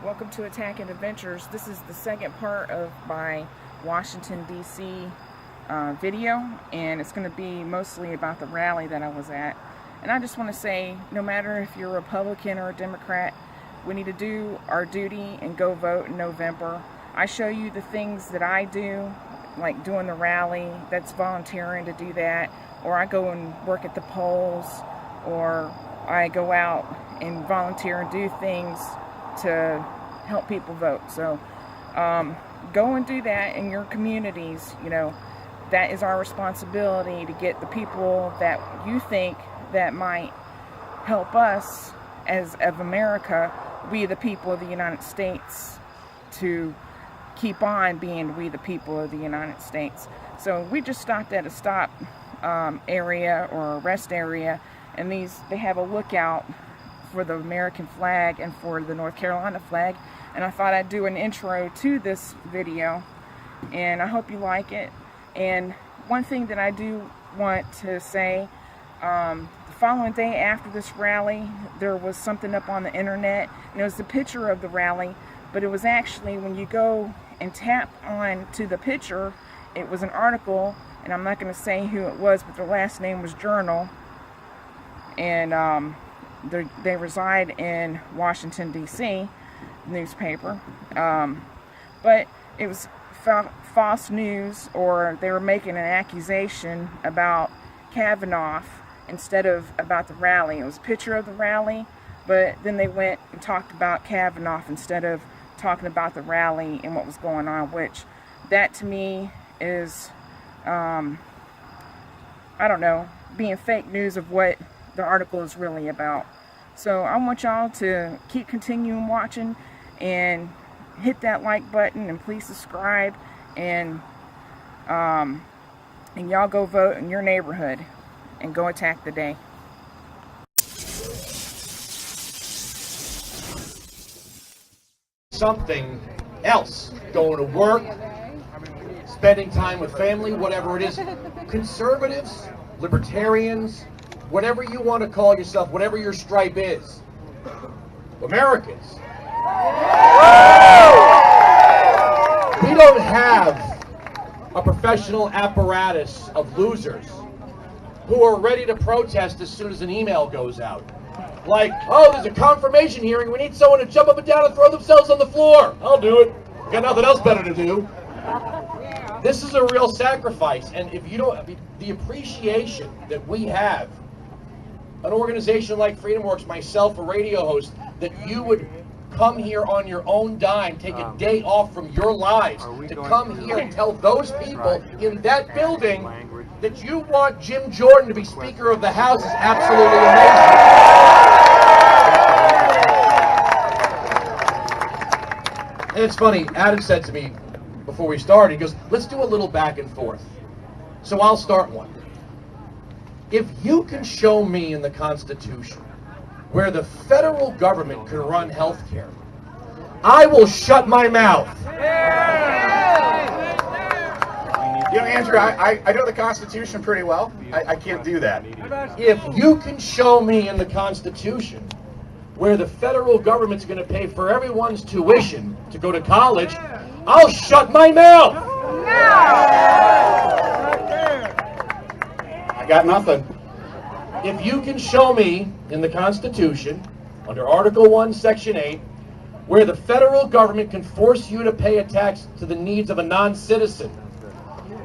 Welcome to Attack and Adventures. This is the second part of my Washington, D.C. Video, and it's going to be mostly about the rally that I was at. And I just want to say, no matter if you're a Republican or a Democrat, we need to do our duty and go vote in November. I show you the things that I do, like doing the rally, that's volunteering to do that, or I go and work at the polls, or I go out and volunteer and do things to help people vote. So go and do that in your communities. You know, that is our responsibility to get the people that you think that might help us as of America, we the people of the United States, to keep on being we the people of the United States. So we just stopped at a stop area or a rest area, and they have a lookout for the American flag and for the North Carolina flag, and I thought I'd do an intro to this video, and I hope you like it. And one thing that I do want to say, the following day after this rally, there was something up on the internet, and it was the picture of the rally, but it was actually, when you go and tap on to the picture, it was an article, and I'm not going to say who it was, but their last name was Journal, and they reside in Washington, D.C., newspaper, but it was false news, or they were making an accusation about Kavanaugh instead of about the rally. It was a picture of the rally, but then they went and talked about Kavanaugh instead of talking about the rally and what was going on, which that to me is, I don't know, being fake news of what the article is really about. So I want y'all to keep continuing watching and hit that like button, and please subscribe, and y'all go vote in your neighborhood and go attack the day. Something else, going to work, spending time with family, whatever it is. Conservatives, libertarians, whatever you want to call yourself, whatever your stripe is, Americans, we don't have a professional apparatus of losers who are ready to protest as soon as an email goes out. Like, oh, there's a confirmation hearing, we need someone to jump up and down and throw themselves on the floor. I'll do it. Got nothing else better to do. This is a real sacrifice, and if you don't, the appreciation that we have, an organization like Freedomworks, myself, a radio host, that you would come here on your own dime, take a day off from your lives to come here and tell those people in that building that you want Jim Jordan to be Speaker of the House is absolutely amazing. And it's funny, Adam said to me before we started, he goes, let's do a little back and forth. So I'll start one. If you can show me in the Constitution where the federal government can run health care, I will shut my mouth. You know, Andrew, I know the Constitution pretty well. I can't do that. If you can show me in the Constitution where the federal government's going to pay for everyone's tuition to go to college, I'll shut my mouth. I got nothing. If you can show me in the Constitution, under Article 1, Section 8, where the federal government can force you to pay a tax to the needs of a non-citizen,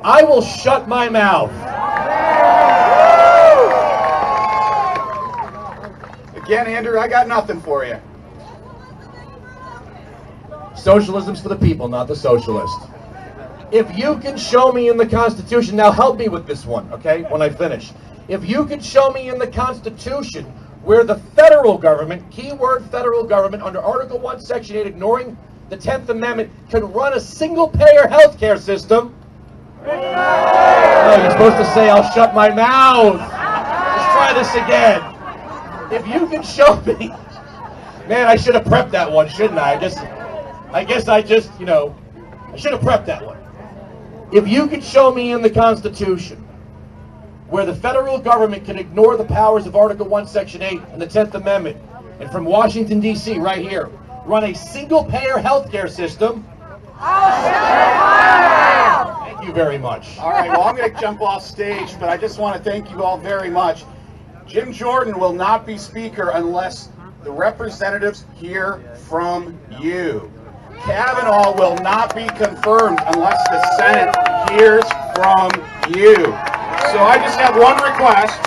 I will shut my mouth. Again, Andrew, I got nothing for you. Socialism's for the people, not the socialist. If you can show me in the Constitution, now help me with this one, okay, when I finish. If you can show me in the Constitution where the federal government, keyword federal government, under Article 1, Section 8, ignoring the 10th Amendment, can run a single-payer health care system, oh, you're supposed to say, I'll shut my mouth. Let's try this again. If you can show me, man, I should have prepped that one, shouldn't I? I guess I just, you know, I should have prepped that one. If you can show me in the Constitution where the federal government can ignore the powers of Article 1, Section 8 and the 10th Amendment, and from Washington, D.C., right here, run a single-payer healthcare system. Thank you very much. All right, well, I'm going to jump off stage, but I just want to thank you all very much. Jim Jordan will not be speaker unless the representatives hear from you. Kavanaugh will not be confirmed unless the Senate hears from you. So I just have one request.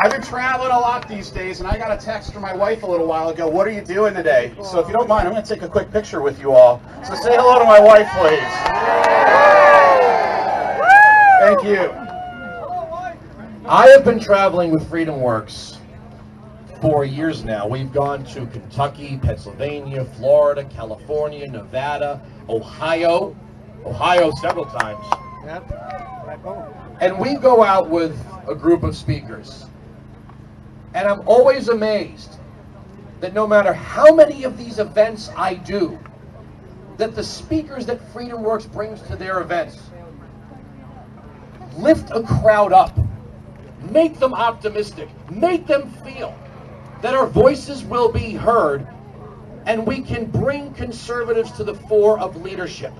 I've been traveling a lot these days, and I got a text from my wife a little while ago. What are you doing today? So if you don't mind, I'm going to take a quick picture with you all. So say hello to my wife, please. Thank you. I have been traveling with Freedomworks for years now. We've gone to Kentucky, Pennsylvania, Florida, California, Nevada, Ohio several times. And we go out with a group of speakers. And I'm always amazed that no matter how many of these events I do, that the speakers that Freedomworks brings to their events lift a crowd up, make them optimistic, make them feel that our voices will be heard, and we can bring conservatives to the fore of leadership.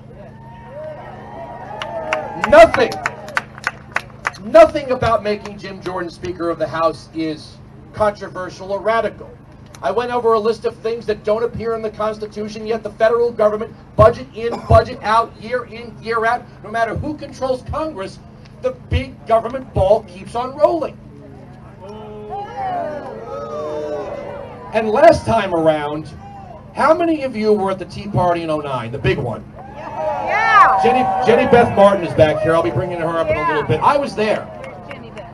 Nothing about making Jim Jordan Speaker of the House is controversial or radical. I went over a list of things that don't appear in the Constitution, yet the federal government, budget in, budget out, year in, year out, no matter who controls Congress, the big government ball keeps on rolling. And last time around, how many of you were at the Tea Party in '09, the big one? Yeah. Jenny Beth Martin is back here. I'll be bringing her up in a little bit. I was there.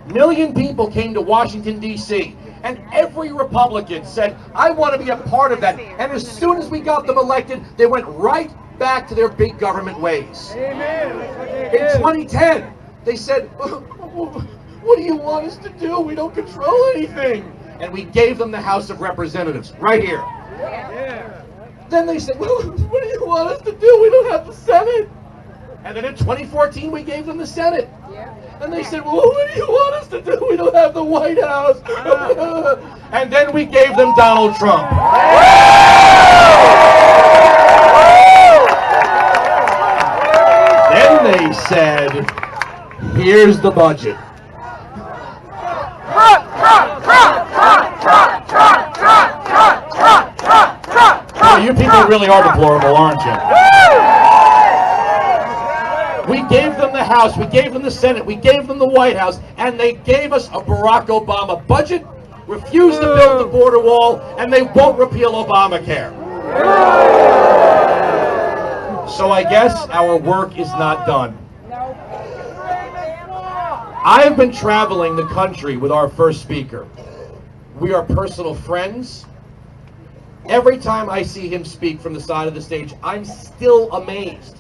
A million people came to Washington, D.C., and every Republican said, I want to be a part of that. And as soon as we got them elected, they went right back to their big government ways. Amen. In 2010, they said, what do you want us to do? We don't control anything. And we gave them the House of Representatives, right here. Yeah. Then they said, well, what do you want us to do? We don't have the Senate. And then in 2014, we gave them the Senate. Yeah. And they said, well, what do you want us to do? We don't have the White House. And then we gave them Donald Trump. Then they said, here's the budget. Oh, you people really are deplorable, aren't you? We gave them the House, we gave them the Senate, we gave them the White House, and they gave us a Barack Obama budget, refused to build the border wall, and they won't repeal Obamacare. So I guess our work is not done. I have been traveling the country with our first speaker. We are personal friends. Every time I see him speak from the side of the stage, I'm still amazed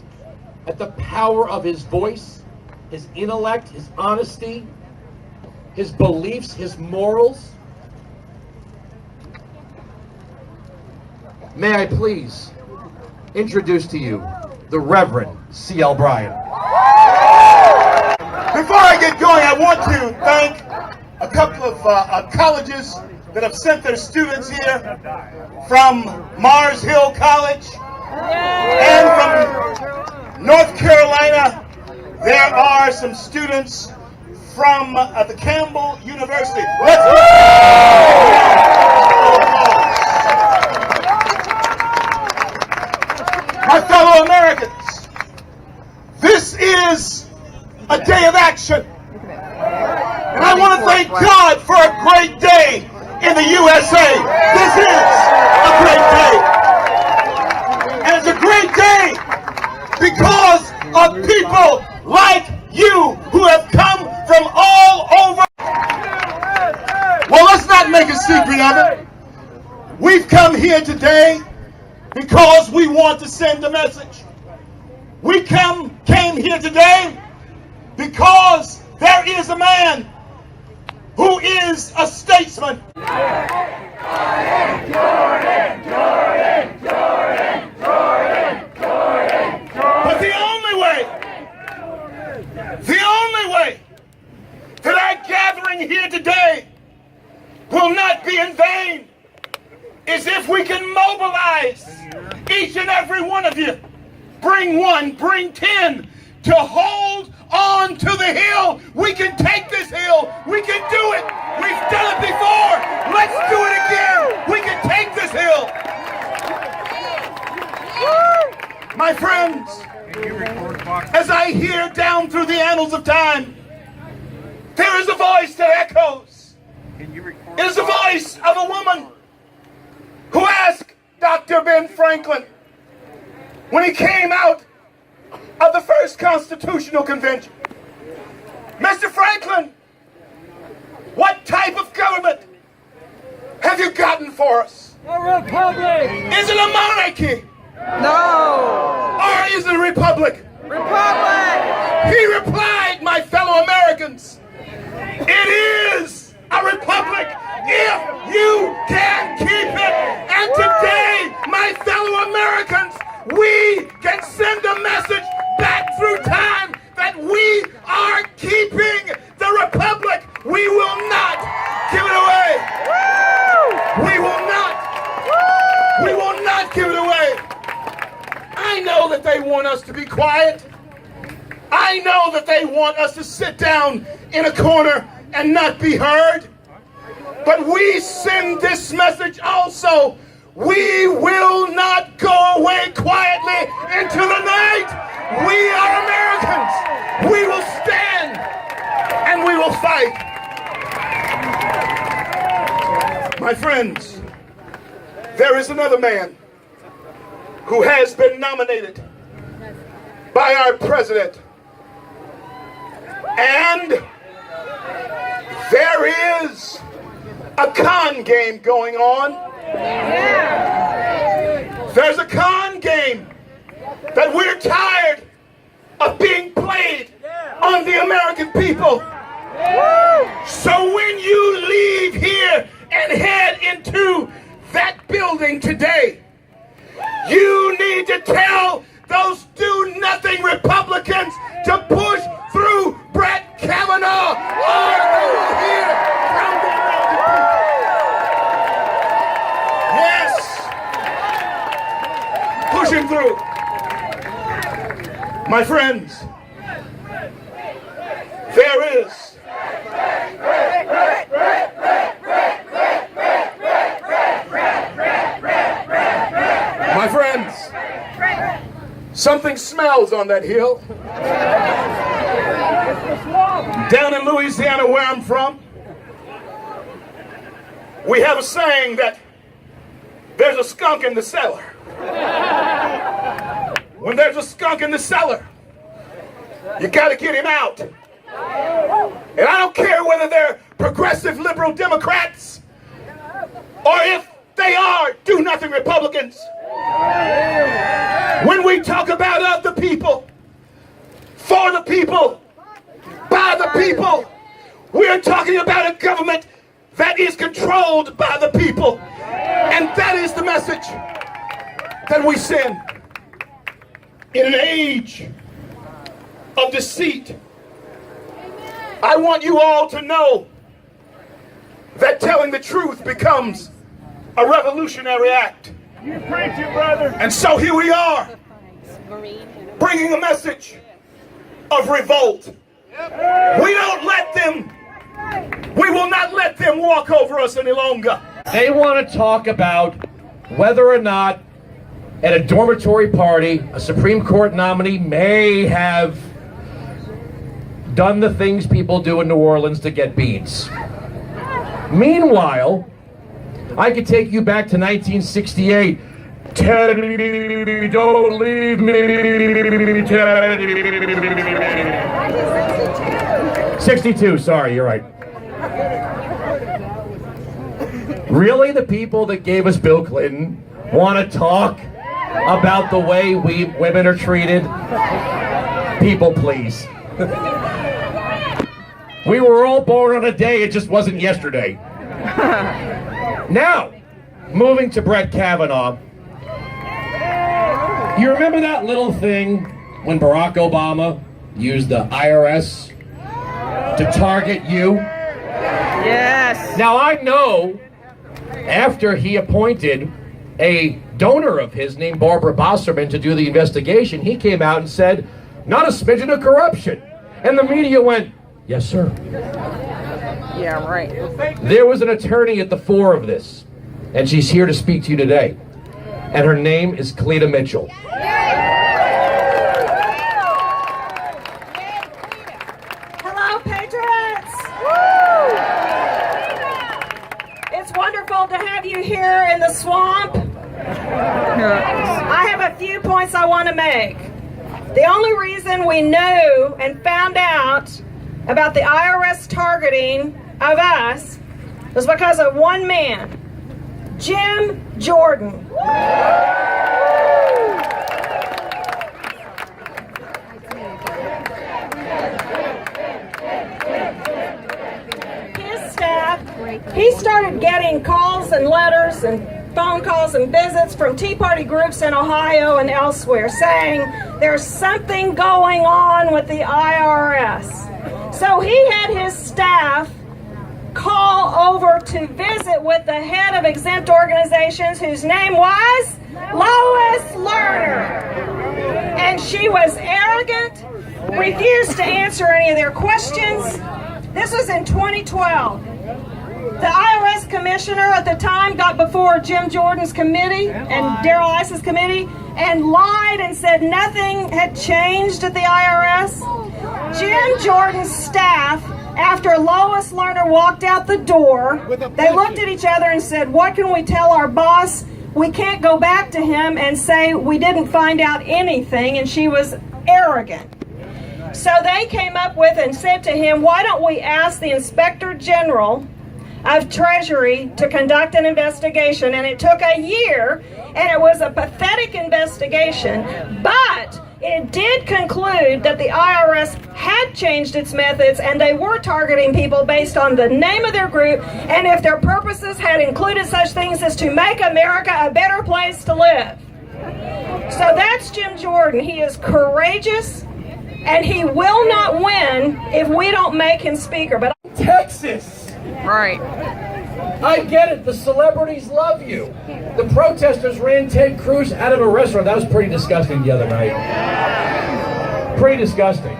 at the power of his voice, his intellect, his honesty, his beliefs, his morals. May I please introduce to you the Reverend C.L. Bryan. Before I get going, I want to thank a couple of colleges that have sent their students here, from Mars Hill College and from North Carolina. There are some students from the Campbell University. Let's my fellow Americans, this is a day of action. And I want to thank God for a great day in the USA. This is a great day. And it's a great day because of people like you who have come from all over. Well, let's not make a secret of it. We've come here today because we want to send a message. We came here today because there is a man who is a statesman. Jordan, Jordan, Jordan, Jordan, Jordan, Jordan, Jordan. But the only way that our gathering here today will not be in vain is if we can mobilize each and every one of you. Bring 1, bring 10 to hold on to the hill. We can take this hill. We can do it. We've done it before. Let's do it again. We can take this hill. My friends, as I hear down through the annals of time, there is a voice that echoes. It is the voice of a woman who asked Dr. Ben Franklin, when he came out of the first Constitutional Convention, Mr. Franklin, what type of government have you gotten for us? A republic! Is it a monarchy? No! Or is it a republic? Republic! He replied, my fellow Americans, it is a republic if you can keep it. And today, my fellow Americans, we can send a message back through time that we are keeping the republic. We will not give it away. We will not. We will not give it away. I know that they want us to be quiet. I know that they want us to sit down in a corner and not be heard. But we send this message also. We will not go away quietly into the night. We are Americans. We will stand and we will fight. My friends, there is another man who has been nominated by our president. And there is a con game going on. There's a con game that we're tired of being played on the American people. So when you leave here and head into that building today, you need to tell those do-nothing Republicans to push through Brett Kavanaugh, or they will hear from the American people. Yes. Push him through. My friends, there is my friends, something smells on that hill. Down in Louisiana, where I'm from, we have a saying that there's a skunk in the cellar. When there's a skunk in the cellar, you got to get him out. And I don't care whether they're progressive liberal Democrats or if they are do-nothing Republicans. When we talk about of the people, for the people, by the people, we're talking about a government that is controlled by the people. And that is the message that we send. In an age of deceit, I want you all to know that telling the truth becomes a revolutionary act. You preach it, brother. And so here we are, bringing a message of revolt. We will not let them walk over us any longer. They want to talk about whether or not at a dormitory party, a Supreme Court nominee may have done the things people do in New Orleans to get beads. Meanwhile, I could take you back to 1968. Teddy, don't leave me, Teddy. 62, sorry, you're right. Really, the people that gave us Bill Clinton want to talk about the way we women are treated? People, please. We were all born on a day, it just wasn't yesterday. Now, moving to Brett Kavanaugh. You remember that little thing when Barack Obama used the IRS to target you? Yes. Now I know after he appointed a donor of his named Barbara Bosserman to do the investigation, he came out and said, not a smidgen of corruption. And the media went, yes, sir. Yeah, right. There was an attorney at the fore of this, and she's here to speak to you today. And her name is Cleta Mitchell. Hello, Patriots! It's wonderful to have you here in the swamp. I have a few points I want to make. The only reason we knew and found out about the IRS targeting of us was because of one man, Jim Jordan. His staff, he started getting calls and letters and phone calls and visits from Tea Party groups in Ohio and elsewhere saying there's something going on with the IRS. So he had his staff call over to visit with the head of exempt organizations whose name was Lois Lerner. And she was arrogant, refused to answer any of their questions. This was in 2012. The IRS commissioner at the time got before Jim Jordan's committee and Darrell Ice's committee and lied and said nothing had changed at the IRS. Jim Jordan's staff, after Lois Lerner walked out the door, they looked at each other and said, what can we tell our boss? We can't go back to him and say we didn't find out anything, and she was arrogant. So they came up with and said to him, why don't we ask the Inspector General of Treasury to conduct an investigation? And it took a year, and it was a pathetic investigation, but it did conclude that the IRS had changed its methods and they were targeting people based on the name of their group, and if their purposes had included such things as to make America a better place to live. So that's Jim Jordan. He is courageous, and he will not win if we don't make him speaker. But Texas! Right. I get it. The celebrities love you. The protesters ran Ted Cruz out of a restaurant. That was pretty disgusting the other night. Pretty disgusting.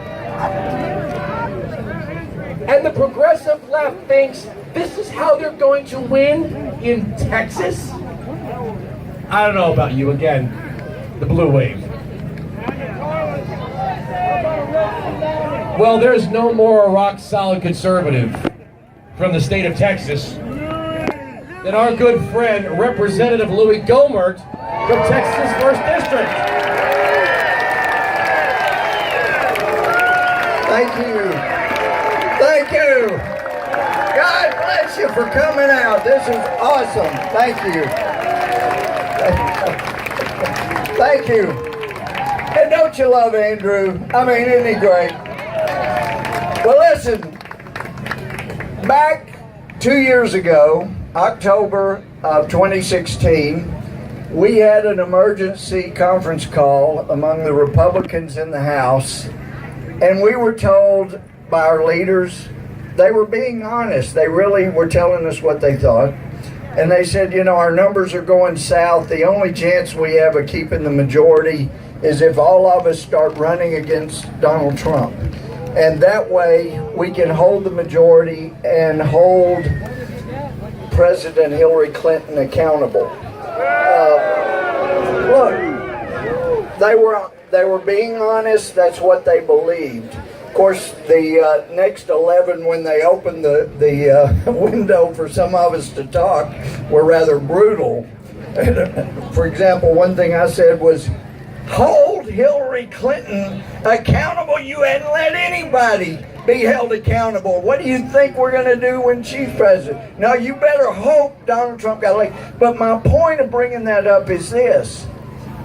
And the progressive left thinks this is how they're going to win in Texas? I don't know about you. Again, the blue wave. Well, there's no more rock-solid conservative from the state of Texas than our good friend, Representative Louis Gohmert from Texas' 1st District. Thank you. Thank you. God bless you for coming out. This is awesome. Thank you. Thank you. And don't you love Andrew? I mean, isn't he great? Well, listen. Back 2 years ago, October of 2016, we had an emergency conference call among the Republicans in the House, and we were told by our leaders, they were being honest. They really were telling us what they thought. And they said, you know, our numbers are going south. The only chance we have of keeping the majority is if all of us start running against Donald Trump. And that way we can hold the majority and hold President Hillary Clinton accountable. Look, they were being honest. That's what they believed. Of course, the next 11, when they opened the window for some of us to talk, were rather brutal. For example, one thing I said was, hold Hillary Clinton accountable. You hadn't let anybody be held accountable. What do you think we're going to do when she's president? Now, you better hope Donald Trump got elected. But my point of bringing that up is this.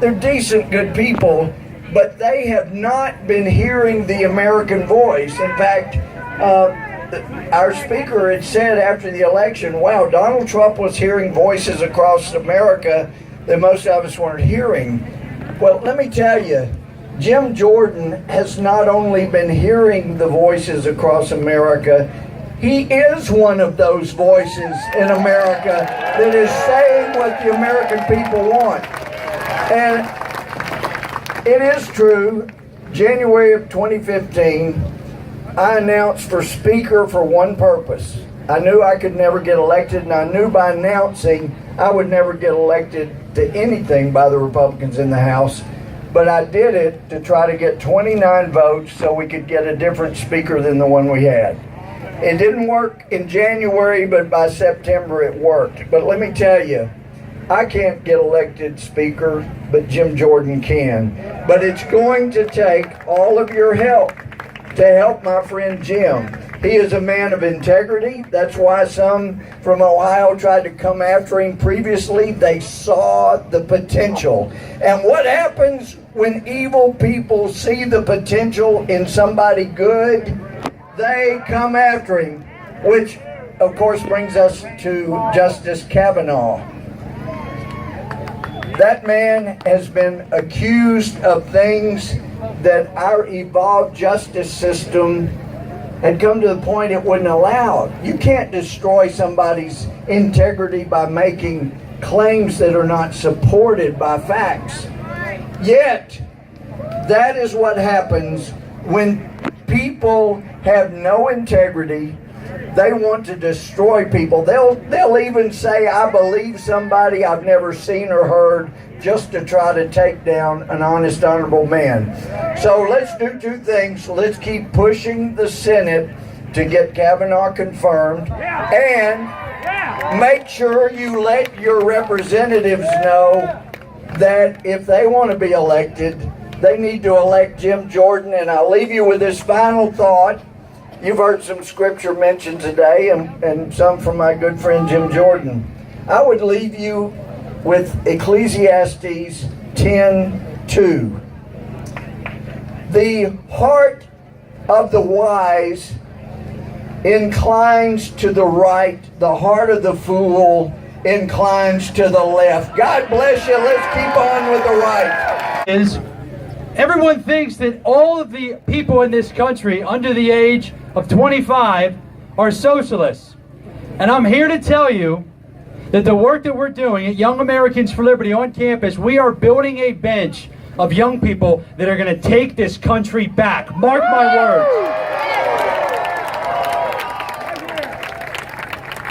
They're decent, good people, but they have not been hearing the American voice. In fact, our speaker had said after the election, wow, Donald Trump was hearing voices across America that most of us weren't hearing. Well, let me tell you, Jim Jordan has not only been hearing the voices across America, he is one of those voices in America that is saying what the American people want. And it is true, January of 2015, I announced for Speaker for one purpose. I knew I could never get elected, and I knew by announcing I would never get elected to anything by the Republicans in the House. But I did it to try to get 29 votes so we could get a different speaker than the one we had. It didn't work in January, but by September it worked. But let me tell you, I can't get elected speaker, but Jim Jordan can. But it's going to take all of your help to help my friend Jim. He is a man of integrity. That's why some from Ohio tried to come after him previously. They saw the potential. And what happens when evil people see the potential in somebody good? They come after him, which of course brings us to Justice Kavanaugh. That man has been accused of things that our evolved justice system had come to the point it wouldn't allow. You can't destroy somebody's integrity by making claims that are not supported by facts. Yet, that is what happens when people have no integrity. They want to destroy people. They'll even say, I believe somebody I've never seen or heard, just to try to take down an honest, honorable man. So let's do two things. Let's keep pushing the Senate to get Kavanaugh confirmed, and make sure you let your representatives know that if they want to be elected, they need to elect Jim Jordan. And I'll leave you with this final thought. You've heard some scripture mentioned today, and some from my good friend Jim Jordan. I would leave you with Ecclesiastes 10:2. The heart of the wise inclines to the right, the heart of the fool inclines to the left. God bless you. Let's keep on with the right. Everyone thinks that all of the people in this country under the age of 25 are socialists. And I'm here to tell you that the work that we're doing at Young Americans for Liberty on campus, we are building a bench of young people that are going to take this country back. Mark my words.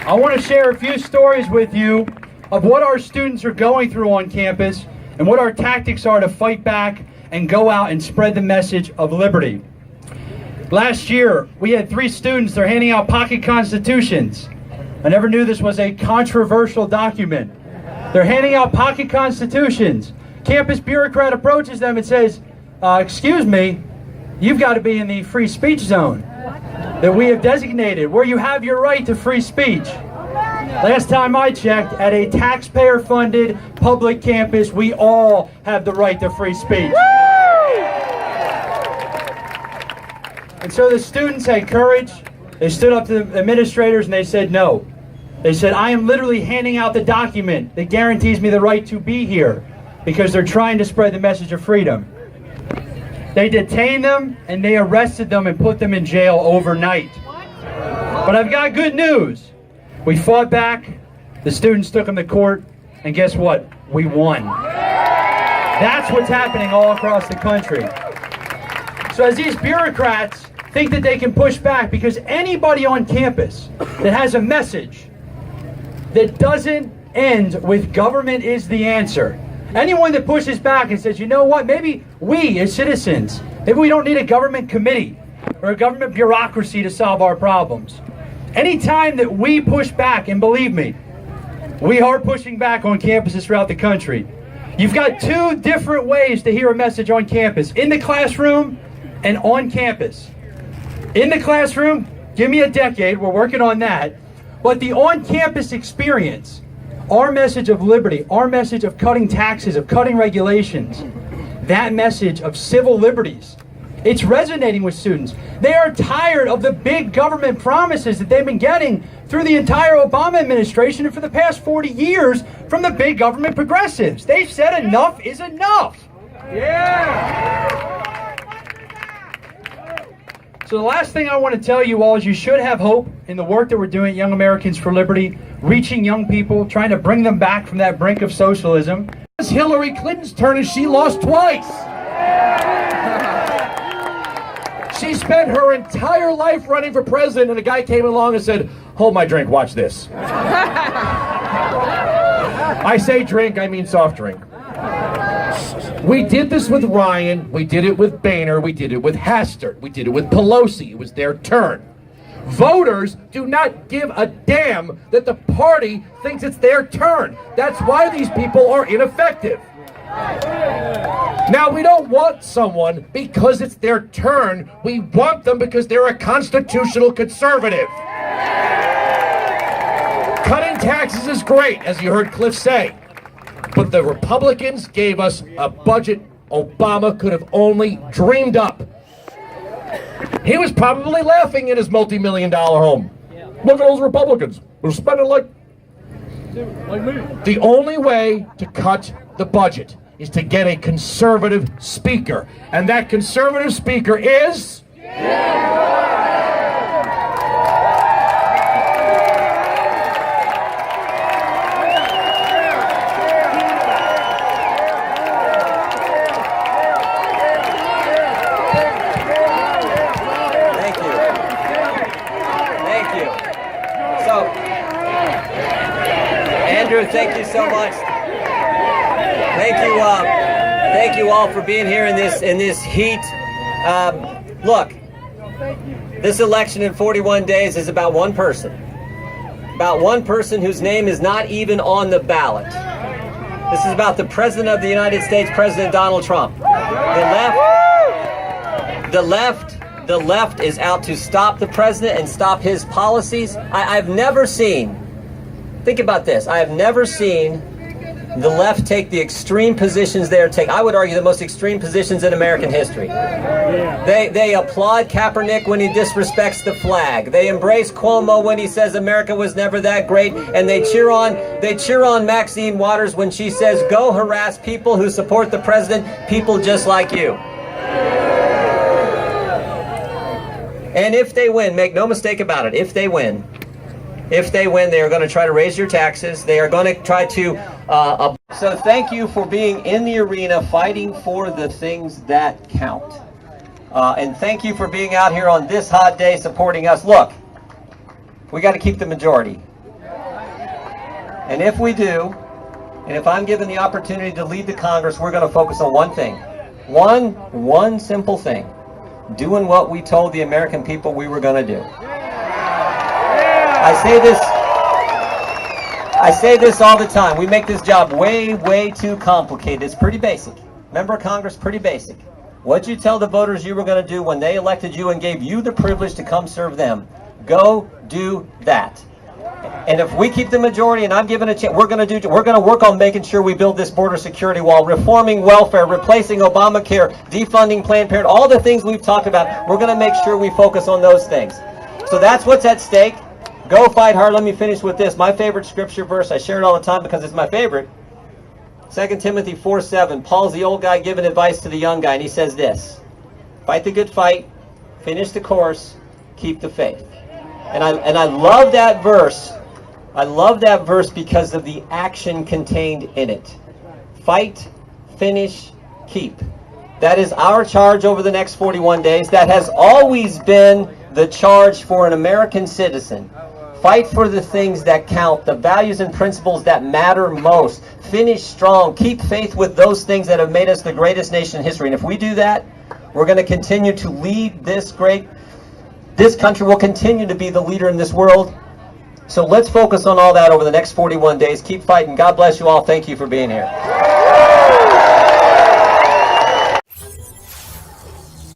I want to share a few stories with you of what our students are going through on campus and what our tactics are to fight back and go out and spread the message of liberty. Last year, we had 3 students. They're handing out pocket constitutions. I never knew this was a controversial document. They're handing out pocket constitutions. Campus bureaucrat approaches them and says, excuse me, you've got to be in the free speech zone that we have designated, where you have your right to free speech. Last time I checked, at a taxpayer-funded public campus, we all have the right to free speech. And so the students had courage. They stood up to the administrators and they said no. They said, I am literally handing out the document that guarantees me the right to be here, because they're trying to spread the message of freedom. They detained them and they arrested them and put them in jail overnight. But I've got good news. We fought back, the students took them to court, and guess what? We won. That's what's happening all across the country. So as these bureaucrats think that they can push back, because anybody on campus that has a message that doesn't end with government is the answer, anyone that pushes back and says, you know what, maybe we as citizens, maybe we don't need a government committee or a government bureaucracy to solve our problems. Anytime that we push back, and believe me, we are pushing back on campuses throughout the country. You've got 2 different ways to hear a message on campus: in the classroom and on campus. In the classroom, give me a decade, we're working on that. But the on-campus experience, our message of liberty, our message of cutting taxes, of cutting regulations, that message of civil liberties, it's resonating with students. They are tired of the big government promises that they've been getting through the entire Obama administration and for the past 40 years from the big government progressives. They've said enough is enough. Yeah. So the last thing I want to tell you all is you should have hope in the work that we're doing at Young Americans for Liberty, reaching young people, trying to bring them back from that brink of socialism. It's Hillary Clinton's turn and she lost twice. She spent her entire life running for president and a guy came along and said, hold my drink, watch this. I say drink, I mean soft drink. We did this with Ryan, we did it with Boehner, we did it with Hastert, we did it with Pelosi. It was their turn. Voters do not give a damn that the party thinks it's their turn. That's why these people are ineffective. Now, we don't want someone because it's their turn. We want them because they're a constitutional conservative. Cutting taxes is great, as you heard Cliff say. But the Republicans gave us a budget Obama could have only dreamed up. He was probably laughing in his multi-million-dollar home. Look at those Republicans. They're spending like me. The only way to cut the budget is to get a conservative speaker. And that conservative speaker is... Andrew, thank you so much. Thank you all for being here in this heat. Look, this election in 41 days is about one person whose name is not even on the ballot. This is about the President of the United States, President Donald Trump. The left is out to stop the president and stop his policies. I've never seen. Think about this. I have never seen the left take the extreme positions they are taking. I would argue the most extreme positions in American history. They applaud Kaepernick when he disrespects the flag. They embrace Cuomo when he says America was never that great, and they cheer on Maxine Waters when she says, "Go harass people who support the president, people just like you." And if they win, make no mistake about it, if they win, they are going to try to raise your taxes. They are going to try to... So thank you for being in the arena fighting for the things that count. And thank you for being out here on this hot day supporting us. Look, we got to keep the majority. And if we do, and if I'm given the opportunity to lead the Congress, we're going to focus on one thing. One simple thing. Doing what we told the American people we were going to do. I say this all the time. We make this job way too complicated. It's pretty basic. Member of Congress, pretty basic. What'd you tell the voters you were going to do when they elected you and gave you the privilege to come serve them? Go do that. And if we keep the majority, and I'm given a chance, we're going to work on making sure we build this border security wall, reforming welfare, replacing Obamacare, defunding Planned Parenthood, all the things we've talked about. We're going to make sure we focus on those things. So that's what's at stake. Go fight hard. Let me finish with this. My favorite scripture verse. I share it all the time because it's my favorite. 2 Timothy 4:7. Paul's the old guy giving advice to the young guy, and he says this: fight the good fight, finish the course, keep the faith. And I love that verse. I love that verse because of the action contained in it. Fight, finish, keep. That is our charge over the next 41 days. That has always been the charge for an American citizen. Fight for the things that count, the values and principles that matter most. Finish strong. Keep faith with those things that have made us the greatest nation in history. And if we do that, we're going to continue to lead this country will continue to be the leader in this world. So let's focus on all that over the next 41 days. Keep fighting. God bless you all. Thank you for being here.